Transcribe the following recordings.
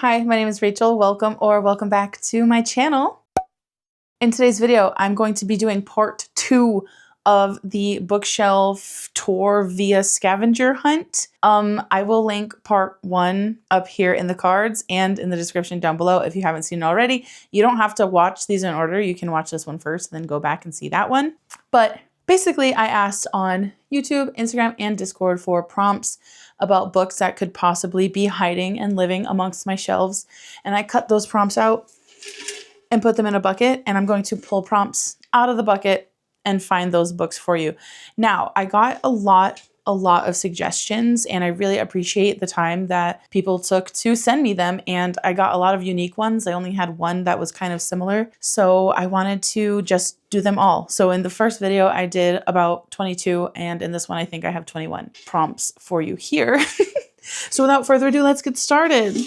Hi, my name is Rachel. Welcome back to my channel. In today's video, I'm going to be doing part 2 of the bookshelf tour via Scavenger Hunt. I will link part 1 up here in the cards and in the description down below if you haven't seen it already. You don't have to watch these in order. You can watch this one first and then go back and see that one. But basically, I asked on YouTube, Instagram, and Discord for prompts about books that could possibly be hiding and living amongst my shelves. And I cut those prompts out and put them in a bucket, and I'm going to pull prompts out of the bucket and find those books for you. Now, I got a lot of suggestions, and I really appreciate the time that people took to send me them, and I got a lot of unique ones. I only had one that was kind of similar, so I wanted to just do them all. So in the first video, I did about 22, and in this one, I think I have 21 prompts for you here. So without further ado, let's get started.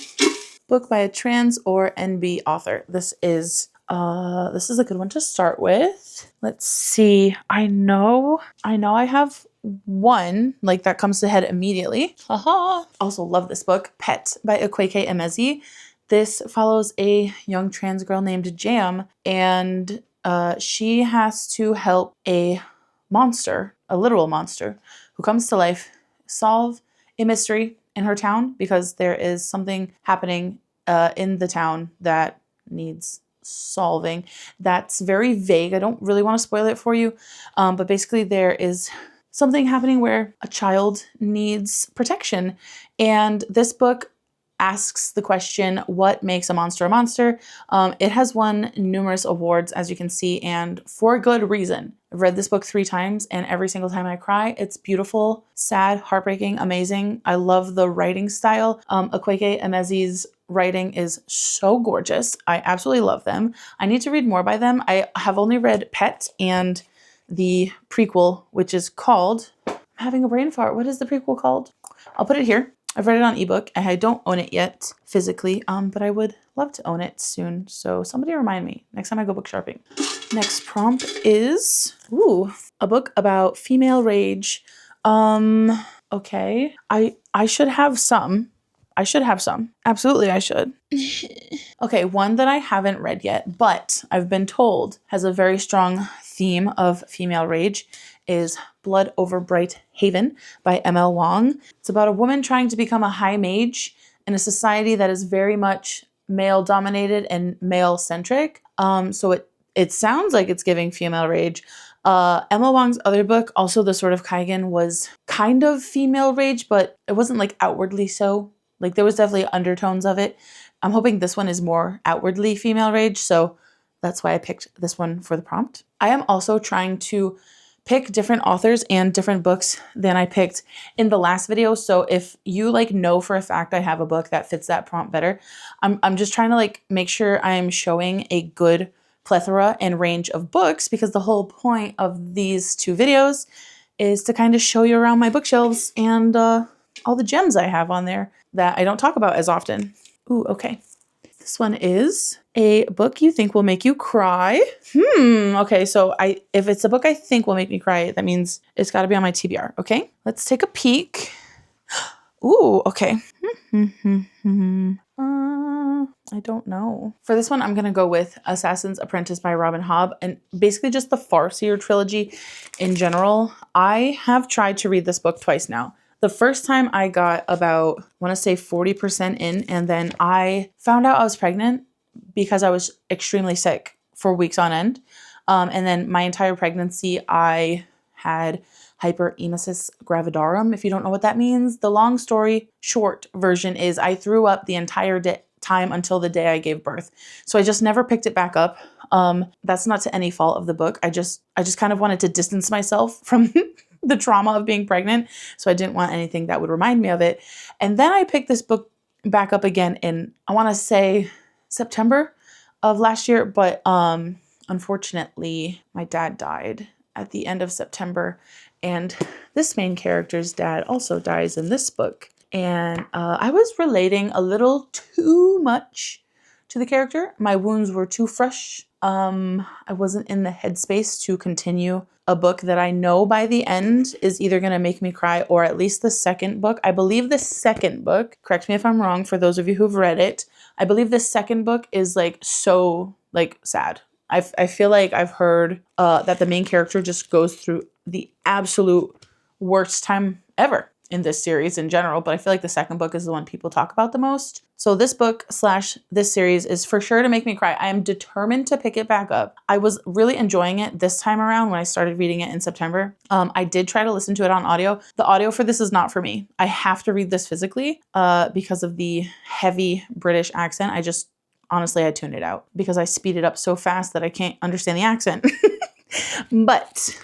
Book by a trans or NB author. This is a good one to start with. Let's see. I know I have one like that comes to head immediately. Haha. Also love this book, Pet by Akwaeke Emezi. This follows a young trans girl named Jam, and she has to help a monster, a literal monster, who comes to life, solve a mystery in her town because there is something happening in the town that needs solving. That's very vague. I don't really want to spoil it for you, but basically there is something happening where a child needs protection, and this book asks the question, what makes a monster a monster? It has won numerous awards, as you can see, and for good reason. I've read this book 3 times, and every single time I cry. It's beautiful, sad, heartbreaking, amazing. I love the writing style. Akwaeke Emezi's writing is so gorgeous. I absolutely love them. I need to read more by them. I have only read Pet and the prequel, which is called, I'm having a brain fart. What is the prequel called? I'll put it here. I've read it on ebook. I don't own it yet physically, but I would love to own it soon. So somebody remind me next time I go book shopping. Next prompt is, a book about female rage. Okay. I should have some. Absolutely, I should. Okay, one that I haven't read yet, but I've been told has a very strong theme of female rage is Blood Over Bright Haven by M.L. Wong. It's about a woman trying to become a high mage in a society that is very much male-dominated and male-centric. So it sounds like it's giving female rage. Emma Wong's other book, also The Sword of Kaigen, was kind of female rage, but it wasn't like outwardly so. Like there was definitely undertones of it. I'm hoping this one is more outwardly female rage, so that's why I picked this one for the prompt. I am also trying to pick different authors and different books than I picked in the last video. So if you know for a fact I have a book that fits that prompt better, I'm just trying to make sure I'm showing a good plethora and range of books, because the whole point of these 2 videos is to kind of show you around my bookshelves and all the gems I have on there that I don't talk about as often. Ooh, okay. This one is a book you think will make you cry. Okay, so if it's a book I think will make me cry, that means it's got to be on my TBR, okay? Let's take a peek. Ooh, okay. I don't know. For this one, I'm going to go with Assassin's Apprentice by Robin Hobb, and basically just the Farseer trilogy in general. I have tried to read this book twice now. The first time I got about, I want to say 40% in, and then I found out I was pregnant because I was extremely sick for weeks on end. And then my entire pregnancy, I had hyperemesis gravidarum. If you don't know what that means, the long story short version is I threw up the entire time until the day I gave birth. So I just never picked it back up. That's not to any fault of the book. I just kind of wanted to distance myself from the trauma of being pregnant. So I didn't want anything that would remind me of it. And then I picked this book back up again in, I want to say September of last year. But unfortunately, my dad died at the end of September. And this main character's dad also dies in this book. And I was relating a little too much to the character. My wounds were too fresh. I wasn't in the headspace to continue a book that I know by the end is either going to make me cry, or at least the second book. I believe the second book, correct me if I'm wrong for those of you who've read it, I believe the second book is like so like sad. I feel like I've heard that the main character just goes through the absolute worst time ever in this series in general, but I feel like the second book is the one people talk about the most. So this book / this series is for sure to make me cry. I am determined to pick it back up. I was really enjoying it this time around when I started reading it in September. I did try to listen to it on audio. The audio for this is not for me. I have to read this physically because of the heavy British accent. Honestly, I tuned it out because I speed it up so fast that I can't understand the accent. But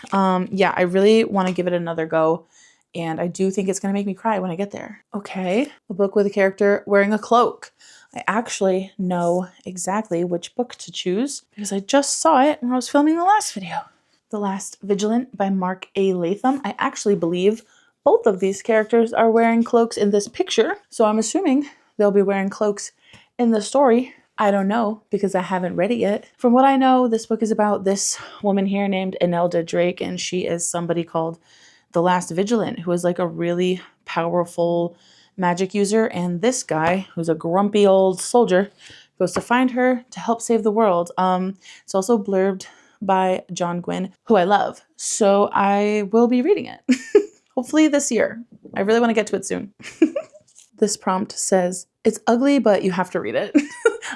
yeah, I really want to give it another go. And I do think it's going to make me cry when I get there. Okay, a book with a character wearing a cloak. I actually know exactly which book to choose because I just saw it when I was filming the last video. The Last Vigilant by Mark A. Latham. I actually believe both of these characters are wearing cloaks in this picture. So I'm assuming they'll be wearing cloaks in the story. I don't know because I haven't read it yet. From what I know, this book is about this woman here named Enelda Drake, and she is somebody called the Last Vigilant, who is like a really powerful magic user. And this guy, who's a grumpy old soldier, goes to find her to help save the world. It's also blurbed by John Gwynne, who I love. So I will be reading it. Hopefully this year. I really want to get to it soon. This prompt says, it's ugly, but you have to read it.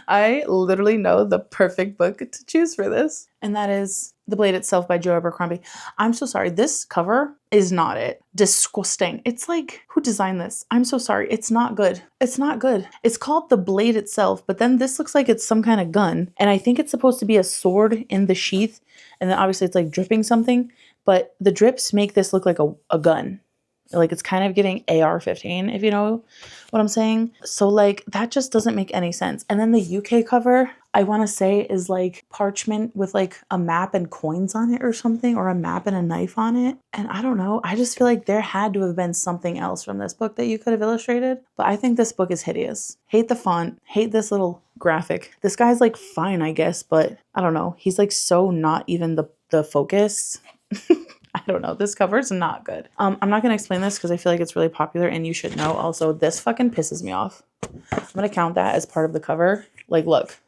I literally know the perfect book to choose for this. And that is The Blade Itself by Joe Abercrombie. I'm so sorry. This cover is not it. Disgusting. It's like, who designed this? I'm so sorry. It's not good. It's not good. It's called The Blade Itself, but then this looks like it's some kind of gun. And I think it's supposed to be a sword in the sheath. And then obviously it's like dripping something. But the drips make this look like a gun. Like it's kind of giving AR-15, if you know what I'm saying. So like that just doesn't make any sense. And then the UK cover, I want to say is like parchment with like a map and coins on it or something, or a map and a knife on it. And I don't know. I just feel like there had to have been something else from this book that you could have illustrated. But I think this book is hideous. Hate the font. Hate this little graphic. This guy's like fine, I guess, but I don't know. He's like so not even the focus. I don't know. This cover is not good. I'm not going to explain this because I feel like it's really popular and you should know. Also, this fucking pisses me off. I'm going to count that as part of the cover. Like, look,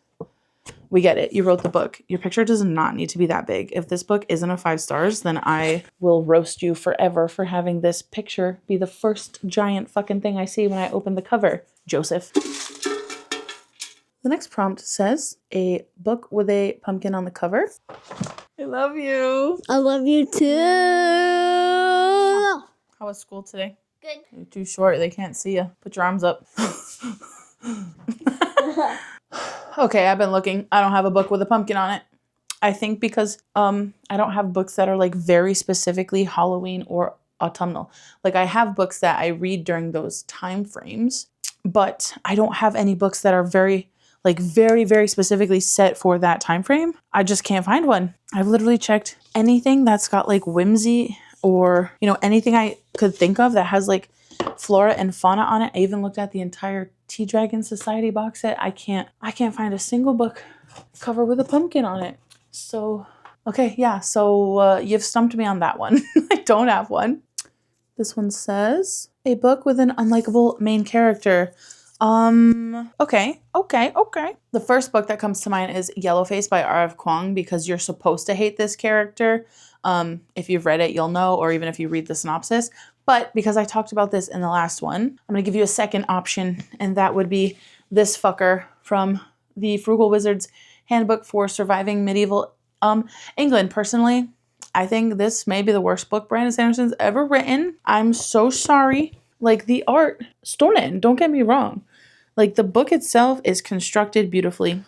we get it. You wrote the book. Your picture does not need to be that big. If this book isn't a 5 stars, then I will roast you forever for having this picture be the first giant fucking thing I see when I open the cover, Joseph. The next prompt says, a book with a pumpkin on the cover. I love you. I love you too. How was school today? Good. You're too short. They can't see you. Put your arms up. Okay, I've been looking. I don't have a book with a pumpkin on it. I think because I don't have books that are like very specifically Halloween or autumnal. Like I have books that I read during those time frames, but I don't have any books that are very, very specifically set for that time frame. I just can't find one. I've literally checked anything that's got like whimsy or, you know, anything I could think of that has like flora and fauna on it. I even looked at the entire Tea Dragon Society box set. I can't find a single book cover with a pumpkin on it. So, okay, yeah. So you've stumped me on that one. I don't have one. This one says, a book with an unlikable main character. Okay. The first book that comes to mind is Yellowface by R.F. Kuang because you're supposed to hate this character. If you've read it, you'll know, or even if you read the synopsis. But because I talked about this in the last one, I'm going to give you a second option, and that would be this fucker from the Frugal Wizard's Handbook for Surviving Medieval England. Personally, I think this may be the worst book Brandon Sanderson's ever written. I'm so sorry. Like, the art, stunning, don't get me wrong. Like, the book itself is constructed beautifully.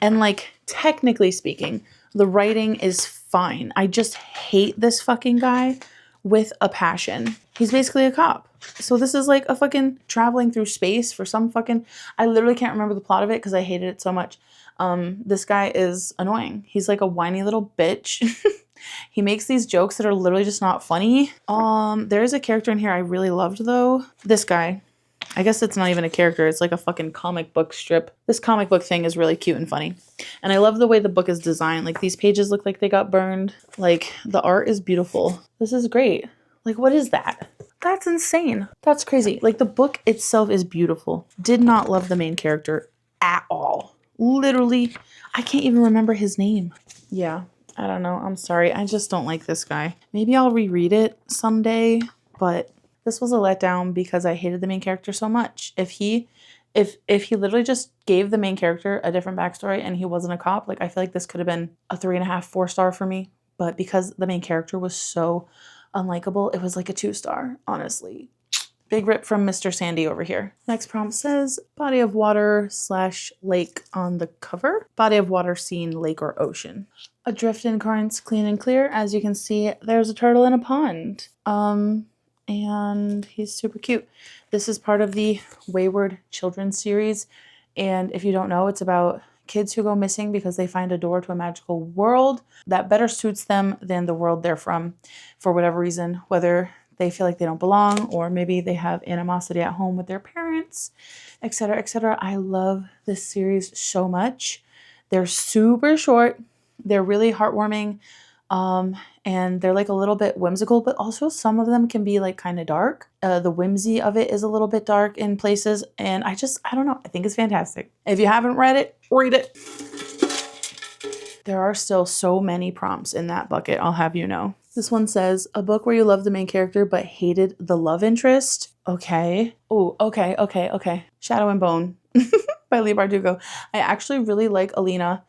And, like, technically speaking, the writing is fine. I just hate this fucking guy with a passion. He's basically a cop. So this is like a fucking traveling through space for some fucking... I literally can't remember the plot of it because I hated it so much. This guy is annoying. He's like a whiny little bitch. He makes these jokes that are literally just not funny. There is a character in here I really loved though. This guy. I guess it's not even a character. It's like a fucking comic book strip. This comic book thing is really cute and funny. And I love the way the book is designed. Like these pages look like they got burned. Like the art is beautiful. This is great. Like what is that? That's insane. That's crazy. Like the book itself is beautiful. Did not love the main character at all. Literally, I can't even remember his name. Yeah, I don't know. I'm sorry. I just don't like this guy. Maybe I'll reread it someday, but this was a letdown because I hated the main character so much. If he literally just gave the main character a different backstory and he wasn't a cop, like I feel like this could have been a 3.5, 4-star for me. But because the main character was so unlikable, it was like a 2-star, honestly. Big rip from Mr. Sandy over here. Next prompt says, body of water / lake on the cover. Body of water scene, lake or ocean. Adrift in currents, clean and clear. As you can see, there's a turtle in a pond. And he's super cute. This is part of the Wayward Children series. And if you don't know, it's about kids who go missing because they find a door to a magical world that better suits them than the world they're from for whatever reason, whether they feel like they don't belong or maybe they have animosity at home with their parents, etc., etc. I love this series so much. They're super short. They're really heartwarming. And they're like a little bit whimsical, but also some of them can be like kind of dark. The whimsy of it is a little bit dark in places. And I don't know. I think it's fantastic. If you haven't read it, read it. There are still so many prompts in that bucket, I'll have you know. This one says, a book where you love the main character but hated the love interest. Okay. Oh, okay. Shadow and Bone by Leigh Bardugo. I actually really like Alina.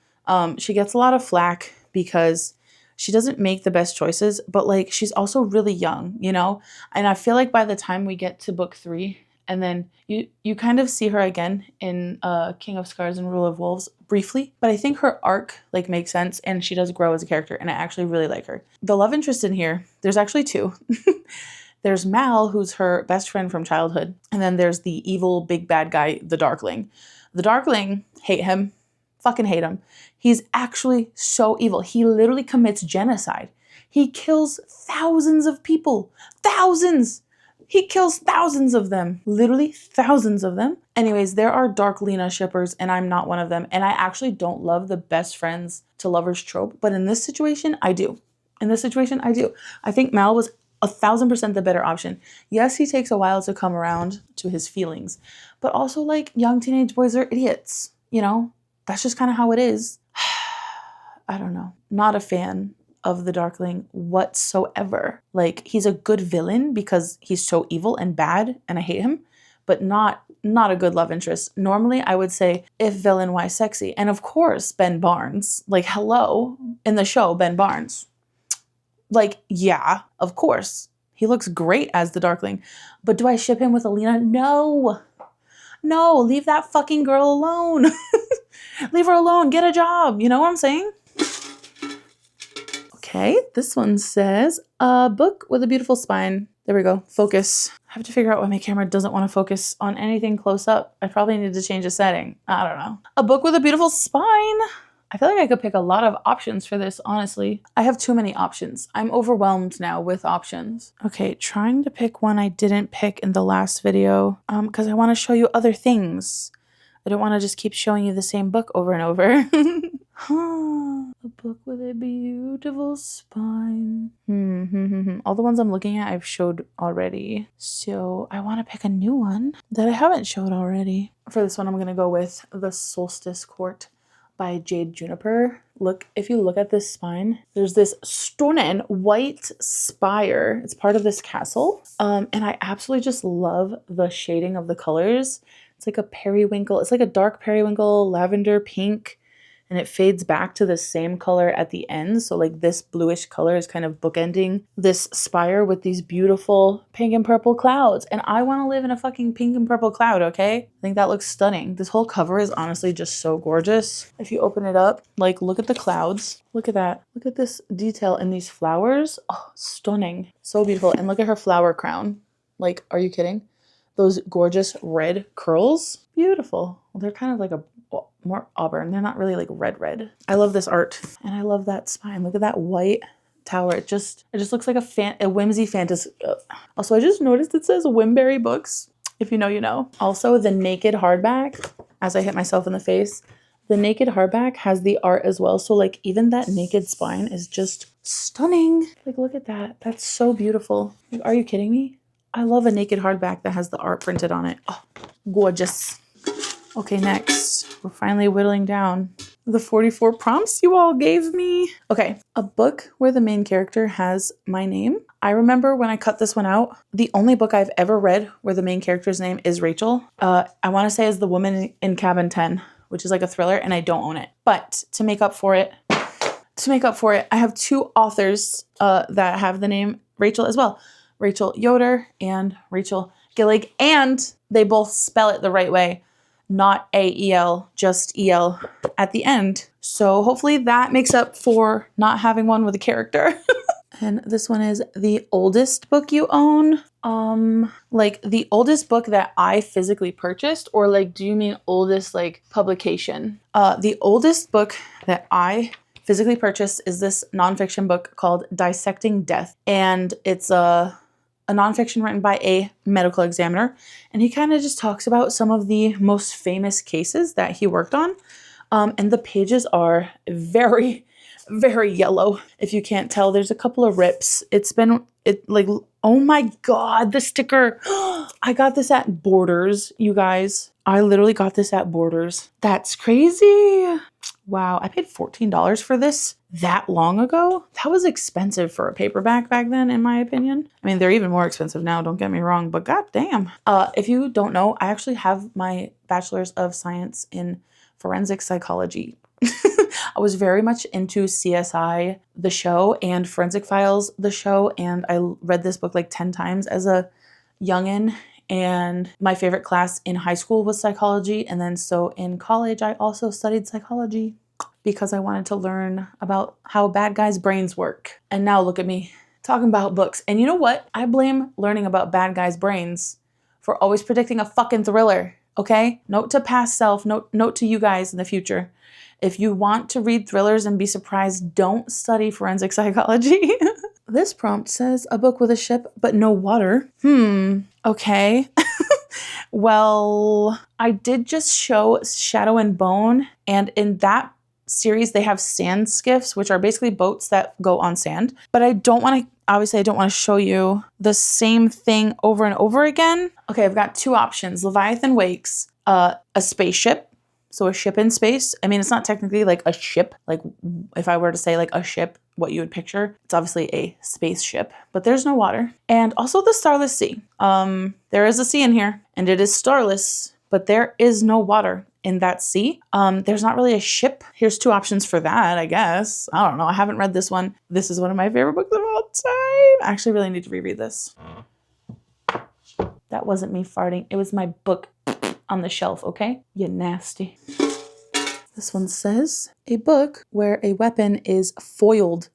She gets a lot of flack because she doesn't make the best choices, but like she's also really young, you know? And I feel like by the time we get to book 3, and then you kind of see her again in King of Scars and Rule of Wolves briefly, but I think her arc like makes sense and she does grow as a character and I actually really like her. The love interest in here, there's actually 2. There's Mal, who's her best friend from childhood, and then there's the evil big bad guy, the Darkling. The Darkling, hate him, fucking hate him. He's actually so evil. He literally commits genocide. He kills thousands of people. Thousands! He kills thousands of them. Literally thousands of them. Anyways, there are Dark Lena shippers and I'm not one of them. And I actually don't love the best friends to lovers trope. But in this situation, I do. In this situation, I do. I think Mal was 1,000% the better option. Yes, he takes a while to come around to his feelings. But also like young teenage boys are idiots. You know, that's just kind of how it is. I don't know. Not a fan of the Darkling whatsoever. Like, he's a good villain because he's so evil and bad and I hate him, but not a good love interest. Normally, I would say, if villain, why sexy? And of course, Ben Barnes. Like, hello, in the show, Ben Barnes. Like, yeah, of course. He looks great as the Darkling. But do I ship him with Alina? No. No, leave that fucking girl alone. Leave her alone. Get a job. You know what I'm saying? Okay, this one says, a book with a beautiful spine. There we go. Focus. I have to figure out why my camera doesn't want to focus on anything close up. I probably need to change the setting. I don't know. A book with a beautiful spine. I feel like I could pick a lot of options for this, honestly. I have too many options. I'm overwhelmed now with options. Okay, trying to pick one I didn't pick in the last video because I want to show you other things. I don't want to just keep showing you the same book over and over. A book with a beautiful spine. All the ones I'm looking at I've showed already. So I want to pick a new one that I haven't showed already. For this one, I'm going to go with The Solstice Court by Jade Juniper. Look, if you look at this spine, there's this stunning white spire. It's part of this castle. And I absolutely just love the shading of the colors. It's like a periwinkle. It's like a dark periwinkle, lavender pink, and it fades back to the same color at the end. So like this bluish color is kind of bookending this spire with these beautiful pink and purple clouds. And I want to live in a fucking pink and purple cloud, okay? I think that looks stunning. This whole cover is honestly just so gorgeous. If you open it up, like look at the clouds. Look at that. Look at this detail in these flowers. Oh, stunning. So beautiful. And look at her flower crown. Like, are you kidding? Those gorgeous red curls. Beautiful. Well, they're kind of like a more auburn. They're not really like red. I love this art and I love that spine. Look at that white tower. It just looks like a whimsy fantasy. Also, I just noticed it says Wimberry Books. If you know, you know. Also, the naked hardback, as I hit myself in the face, the naked hardback has the art as well. So like even that naked spine is just stunning. Like, look at that. That's so beautiful. Like, are you kidding me? I love a naked hardback that has the art printed on it. Oh, gorgeous. Okay, next. we're finally whittling down the 44 prompts you all gave me. Okay, a book where the main character has my name. I remember when I cut this one out, the only book I've ever read where the main character's name is Rachel, I want to say is The Woman in Cabin 10, which is like a thriller, and I don't own it. But to make up for it, I have two authors that have the name Rachel as well. Rachel Yoder and Rachel Gillig, and they both spell it the right way. Not A-E-L, just E-L at the end. So hopefully that makes up for not having one with a character. And this one is the oldest book you own. Like the oldest book that I physically purchased, or like, do you mean oldest like publication? The oldest book that I physically purchased is this nonfiction book called Dissecting Death. And it's a nonfiction written by a medical examiner. And he kind of just talks about some of the most famous cases that he worked on. And the pages are very, very yellow. If you can't tell, there's a couple of rips. Oh my God, the sticker. I got this at Borders, you guys. I literally got this at Borders. That's crazy. Wow, I paid $14 for this that long ago. That was expensive for a paperback back then, in my opinion. I mean, they're even more expensive now, don't get me wrong, but goddamn. If you don't know, I actually have my Bachelor's of Science in Forensic Psychology. I was very much into CSI, the show, and Forensic Files, the show, and I read this book like 10 times as a youngin'. And my favorite class in high school was psychology. And then so in college, I also studied psychology because I wanted to learn about how bad guys' brains work. And now look at me talking about books. And you know what? I blame learning about bad guys' brains for always predicting a fucking thriller. Okay? Note to past self, note to you guys in the future. If you want to read thrillers and be surprised, don't study forensic psychology. This prompt says a book with a ship but no water. Okay. Well, I did just show Shadow and Bone, and in that series they have sand skiffs, which are basically boats that go on sand. But I don't want to show you the same thing over and over again. Okay, I've got two options. Leviathan Wakes, a spaceship. So a ship in space. I mean, it's not technically like a ship. Like if I were to say like a ship, what you would picture, it's obviously a spaceship, but there's no water. And also the Starless Sea. There is a sea in here and it is starless, but there is no water in that sea. There's not really a ship. Here's two options for that, I guess. I don't know. I haven't read this one. This is one of my favorite books of all time. I actually really need to reread this. That wasn't me farting. It was my book on the shelf, okay? You nasty. This one says, a book where a weapon is foiled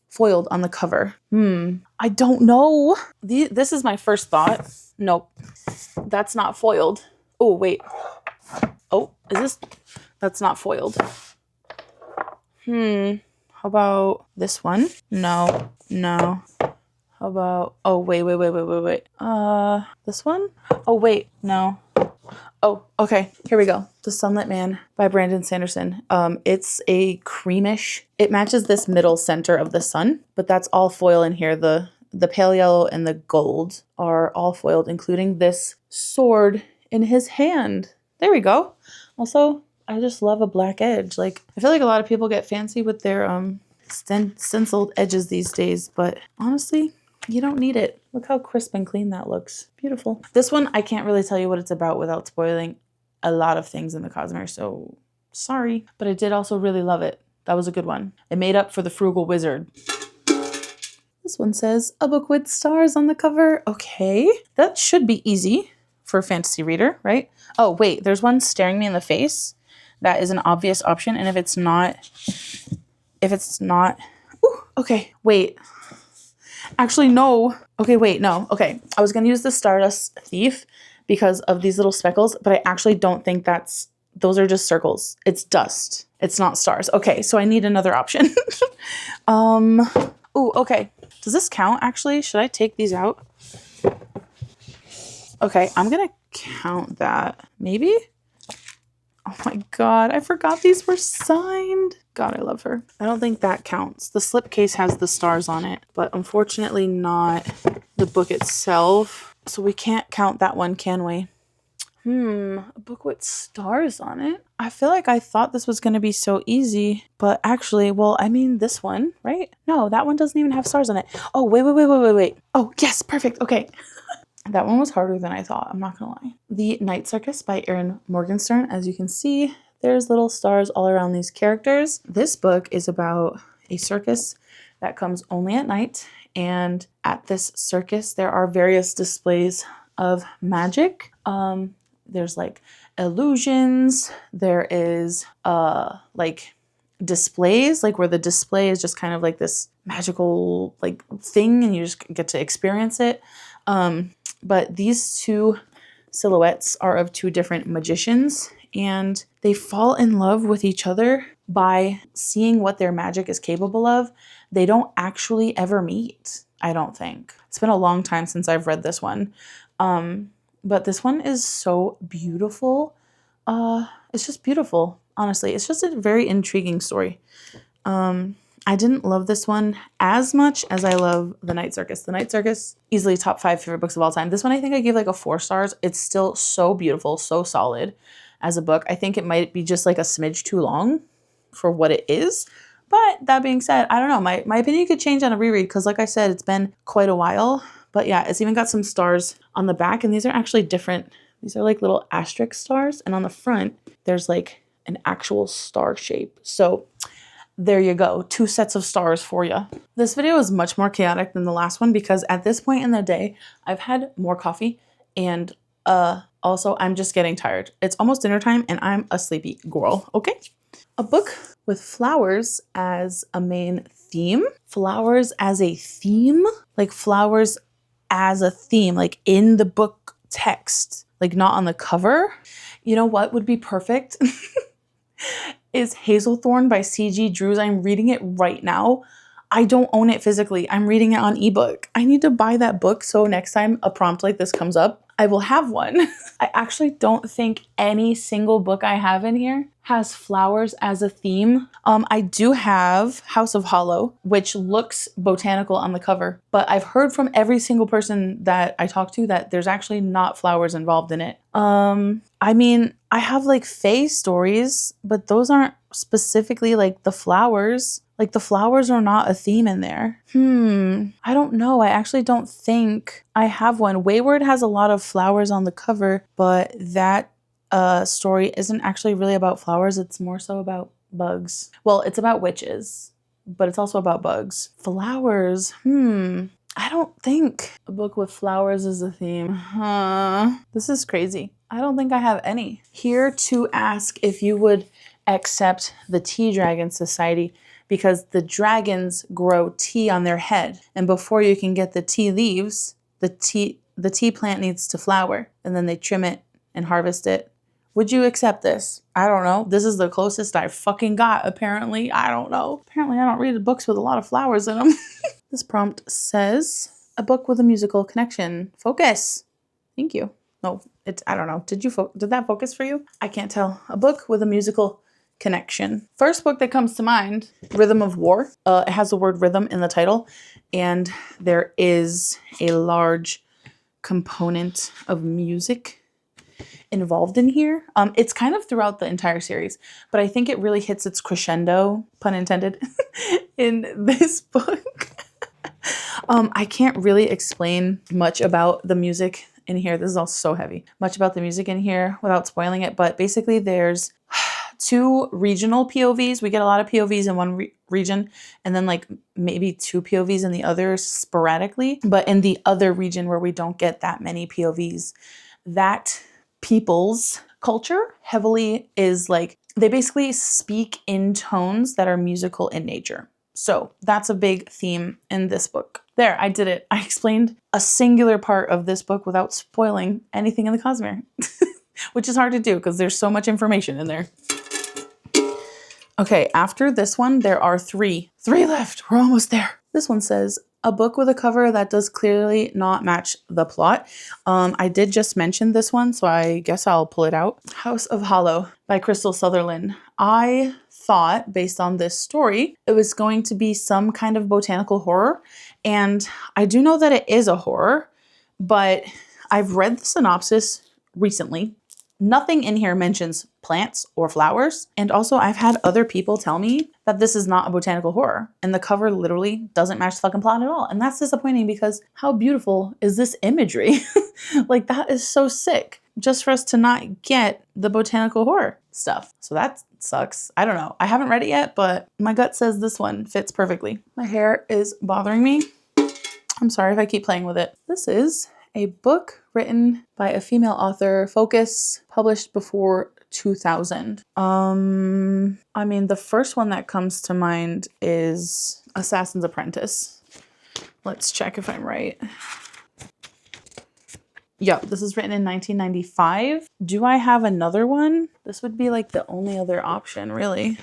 on the cover. I don't know. This is my first thought. Nope. That's not foiled. Oh, wait. Oh, is this? That's not foiled. How about this one? No. How about, oh, wait. This one? Oh, wait, no. Oh, okay. Here we go. The Sunlit Man by Brandon Sanderson. It's a creamish. It matches this middle center of the sun, but that's all foil in here. The pale yellow and the gold are all foiled, including this sword in his hand. There we go. Also, I just love a black edge. Like, I feel like a lot of people get fancy with their stenciled edges these days, but honestly, you don't need it. Look how crisp and clean that looks. Beautiful. This one, I can't really tell you what it's about without spoiling a lot of things in the Cosmere, so sorry. But I did also really love it. That was a good one. It made up for the Frugal Wizard. This one says, a book with stars on the cover. Okay, that should be easy for a fantasy reader, right? Oh, wait, there's one staring me in the face. That is an obvious option, and if it's not, ooh, okay, wait. Actually, no. Okay, wait, no. Okay, I was going to use the Stardust Thief because of these little speckles, but I actually don't think those are just circles. It's dust. It's not stars. Okay, so I need another option. Ooh, okay. Does this count, actually? Should I take these out? Okay, I'm going to count that. Maybe? Oh my God, I forgot these were signed. God, I love her. I don't think that counts. The slipcase has the stars on it, but unfortunately not the book itself. So we can't count that one, can we? A book with stars on it. I feel like I thought this was going to be so easy, but actually, well, I mean this one, right? No, that one doesn't even have stars on it. Oh, wait. Oh, yes, perfect. Okay. That one was harder than I thought, I'm not gonna lie. The Night Circus by Erin Morgenstern. As you can see, there's little stars all around these characters. This book is about a circus that comes only at night, and at this circus there are various displays of magic. There's like illusions, there is like displays, like where the display is just kind of like this magical like thing and you just get to experience it. But these two silhouettes are of two different magicians, and they fall in love with each other by seeing what their magic is capable of. They don't actually ever meet, I don't think. It's been a long time since I've read this one. But this one is so beautiful. It's just beautiful, honestly. It's just a very intriguing story. I didn't love this one as much as I love The Night Circus. The Night Circus, easily top 5 favorite books of all time. This one I think I gave like a 4 stars. It's still so beautiful, so solid as a book. I think it might be just like a smidge too long for what it is. But that being said, I don't know. My opinion could change on a reread because like I said, it's been quite a while. But yeah, it's even got some stars on the back, and these are actually different. These are like little asterisk stars, and on the front, there's like an actual star shape. So there you go, 2 sets of stars for you. This video is much more chaotic than the last one because at this point in the day, I've had more coffee and also I'm just getting tired. It's almost dinner time and I'm a sleepy girl, okay? A book with flowers as a main theme. Flowers as a theme? Like flowers as a theme, like in the book text, like not on the cover. You know what would be perfect? Is Hazelthorn by C.G. Drews. I'm reading it right now. I don't own it physically. I'm reading it on ebook. I need to buy that book so next time a prompt like this comes up, I will have one. I actually don't think any single book I have in here has flowers as a theme. I do have House of Hollow, which looks botanical on the cover, but I've heard from every single person that I talk to that there's actually not flowers involved in it. I mean, I have like Fae stories, but those aren't specifically like the flowers. Like the flowers are not a theme in there. I don't know. I actually don't think I have one. Wayward has a lot of flowers on the cover, but that story isn't actually really about flowers. It's more so about bugs. Well, it's about witches, but it's also about bugs. Flowers. I don't think a book with flowers is a theme. This is crazy. I don't think I have any. Here to ask if you would accept the Tea Dragon Society because the dragons grow tea on their head. And before you can get the tea leaves, the tea plant needs to flower. And then they trim it and harvest it. Would you accept this? I don't know. This is the closest I fucking got, apparently. I don't know. Apparently I don't read books with a lot of flowers in them. This prompt says, a book with a musical connection. Focus. Thank you. No, I don't know. Did that focus for you? I can't tell. A book with a musical connection. First book that comes to mind, Rhythm of War. It has the word rhythm in the title, and there is a large component of music involved in here. It's kind of throughout the entire series, but I think it really hits its crescendo, pun intended, in this book. I can't really explain much about the music in here. This is all so heavy. Much about the music in here without spoiling it, but basically there's 2 regional POVs. We get a lot of POVs in one region and then like maybe 2 POVs in the other sporadically. But in the other region where we don't get that many POVs, that people's culture heavily is like, they basically speak in tones that are musical in nature. So that's a big theme in this book. There, I did it. I explained a singular part of this book without spoiling anything in the Cosmere, which is hard to do because there's so much information in there. Okay, after this one, there are 3 left. We're almost there. This one says, a book with a cover that does clearly not match the plot. I did just mention this one, so I guess I'll pull it out. House of Hollow by Crystal Sutherland. I thought, based on this story, it was going to be some kind of botanical horror. And I do know that it is a horror, but I've read the synopsis recently. Nothing in here mentions plants or flowers. And also I've had other people tell me that this is not a botanical horror and the cover literally doesn't match the fucking plot at all. And that's disappointing because how beautiful is this imagery? Like that is so sick just for us to not get the botanical horror stuff. So that sucks. I don't know. I haven't read it yet, but my gut says this one fits perfectly. My hair is bothering me. I'm sorry if I keep playing with it. This is a book written by a female author, Focus, published before 2000. I mean, the first one that comes to mind is Assassin's Apprentice. Let's check if I'm right. Yep, this is written in 1995. Do I have another one? This would be like the only other option, really.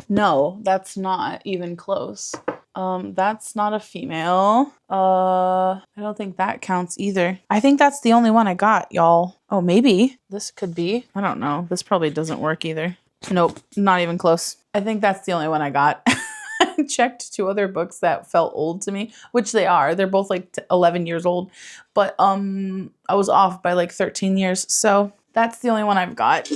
No, that's not even close. That's not a female. I don't think that counts either. I think that's the only one I got, y'all. Oh, maybe. This could be. I don't know. This probably doesn't work either. Nope, not even close. I think that's the only one I got. I checked 2 other books that felt old to me, which they are. They're both like 11 years old, but I was off by like 13 years. So that's the only one I've got.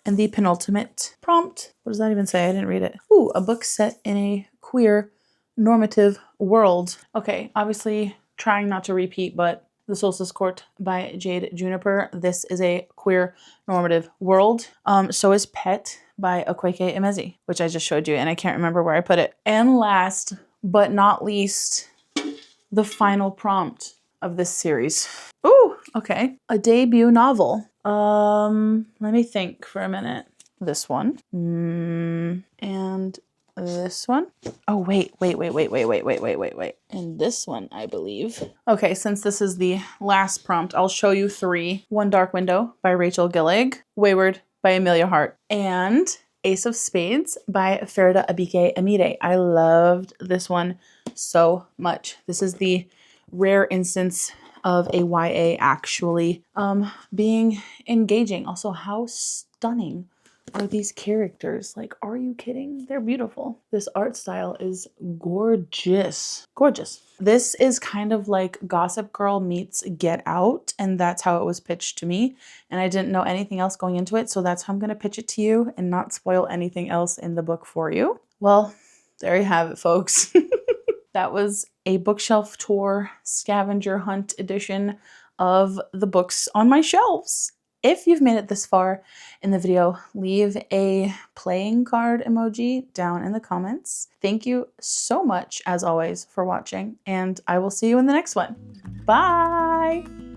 And the penultimate prompt. What does that even say? I didn't read it. Ooh, a book set in a queer normative world. Okay, obviously trying not to repeat, but The Solstice Court by Jade Juniper. This is a queer normative world. So is Pet by Okweke Emezi, which I just showed you and I can't remember where I put it. And last but not least, the final prompt of this series. Ooh, okay. A debut novel. Let me think for a minute. This one. And this one. Oh, wait. And this one, I believe. Okay, since this is the last prompt, I'll show you 3. One Dark Window by Rachel Gillig, Wayward by Amelia Hart, and Ace of Spades by Farida Abike Amide. I loved this one so much. This is the rare instance of a YA actually being engaging. Also, how stunning are these characters? Like, are you kidding? They're beautiful. This art style is gorgeous. Gorgeous. This is kind of like Gossip Girl meets Get Out, and that's how it was pitched to me. And I didn't know anything else going into it, so that's how I'm going to pitch it to you and not spoil anything else in the book for you. Well, there you have it, folks. That was a bookshelf tour scavenger hunt edition of the books on my shelves. If you've made it this far in the video, leave a playing card emoji down in the comments. Thank you so much, as always, for watching, and I will see you in the next one. Bye!